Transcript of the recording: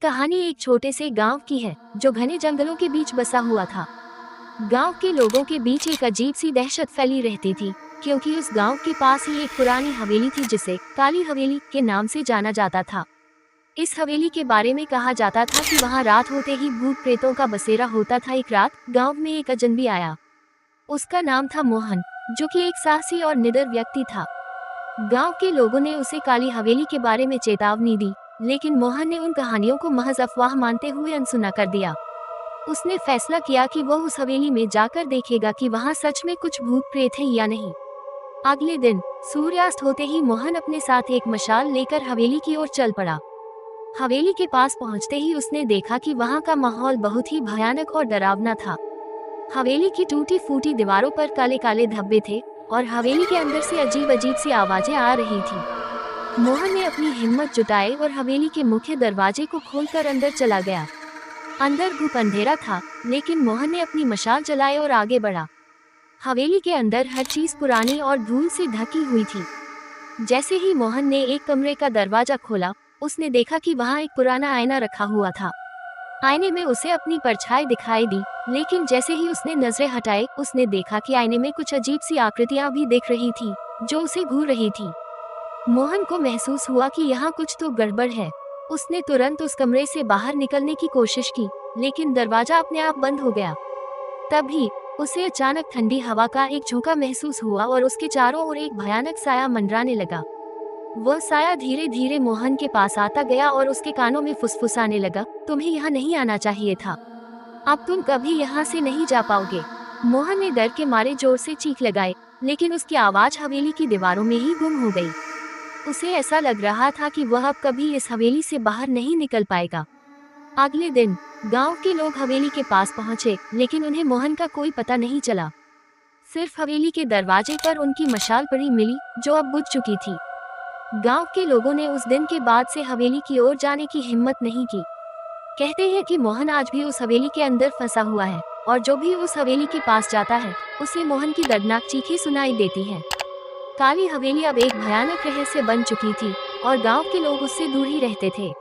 कहानी एक छोटे से गांव की है जो घने जंगलों के बीच बसा हुआ था। गांव के लोगों के बीच एक अजीब सी दहशत फैली रहती थी, क्योंकि उस गांव के पास ही एक पुरानी हवेली थी जिसे काली हवेली के नाम से जाना जाता था। इस हवेली के बारे में कहा जाता था कि वहां रात होते ही भूत प्रेतों का बसेरा होता था। एक रात गांव में एक अजनबी आया। उसका नाम था मोहन, जो कि एक साहसी और निडर व्यक्ति था। गांव के लोगों ने उसे काली हवेली के बारे में चेतावनी दी, लेकिन मोहन ने उन कहानियों को महज अफवाह मानते हुए अनसुना कर दिया। उसने फैसला किया कि वह उस हवेली में जाकर देखेगा कि वहां सच में कुछ भूत प्रेत हैं या नहीं। अगले दिन सूर्यास्त होते ही मोहन अपने साथ एक मशाल लेकर हवेली की ओर चल पड़ा। हवेली के पास पहुंचते ही उसने देखा कि वहां का माहौल बहुत ही भयानक और डरावना था। हवेली की टूटी फूटी दीवारों पर काले काले धब्बे थे और हवेली के अंदर से अजीब अजीब सी आवाजें आ रही थी। मोहन ने अपनी हिम्मत जुटाई और हवेली के मुख्य दरवाजे को खोलकर अंदर चला गया। अंदर घुप अंधेरा था, लेकिन मोहन ने अपनी मशाल जलाई और आगे बढ़ा। हवेली के अंदर हर चीज पुरानी और धूल से ढकी हुई थी। जैसे ही मोहन ने एक कमरे का दरवाजा खोला, उसने देखा कि वहां एक पुराना आईना रखा हुआ था। आईने में उसे अपनी परछाई दिखाई दी, लेकिन जैसे ही उसने नजरें हटाई, उसने देखा कि आईने में कुछ अजीब सी आकृतियां भी दिख रही थी जो उसे घूर रही थी। मोहन को महसूस हुआ कि यहाँ कुछ तो गड़बड़ है। उसने तुरंत उस कमरे से बाहर निकलने की कोशिश की, लेकिन दरवाजा अपने आप बंद हो गया। तभी उसे अचानक ठंडी हवा का एक झोंका महसूस हुआ और उसके चारों ओर एक भयानक साया मंडराने लगा। वह साया धीरे धीरे मोहन के पास आता गया और उसके कानों में फुसफुसाने लगा, तुम्हें यहाँ नहीं आना चाहिए था। अब तुम कभी यहाँ से नहीं जा पाओगे। मोहन ने डर के मारे जोर से चीख लगाई, लेकिन उसकी आवाज हवेली की दीवारों में ही गुम हो गई। उसे ऐसा लग रहा था कि वह अब कभी इस हवेली से बाहर नहीं निकल पाएगा। अगले दिन गांव के लोग हवेली के पास पहुंचे, लेकिन उन्हें मोहन का कोई पता नहीं चला। सिर्फ हवेली के दरवाजे पर उनकी मशाल पड़ी मिली, जो अब बुझ चुकी थी। गांव के लोगों ने उस दिन के बाद से हवेली की ओर जाने की हिम्मत नहीं की। कहते हैं कि मोहन आज भी उस हवेली के अंदर फंसा हुआ है, और जो भी उस हवेली के पास जाता है उसे मोहन की दर्दनाक चीखें सुनाई देती हैं। काली हवेली अब एक भयानक रहस्य बन चुकी थी और गांव के लोग उससे दूर ही रहते थे।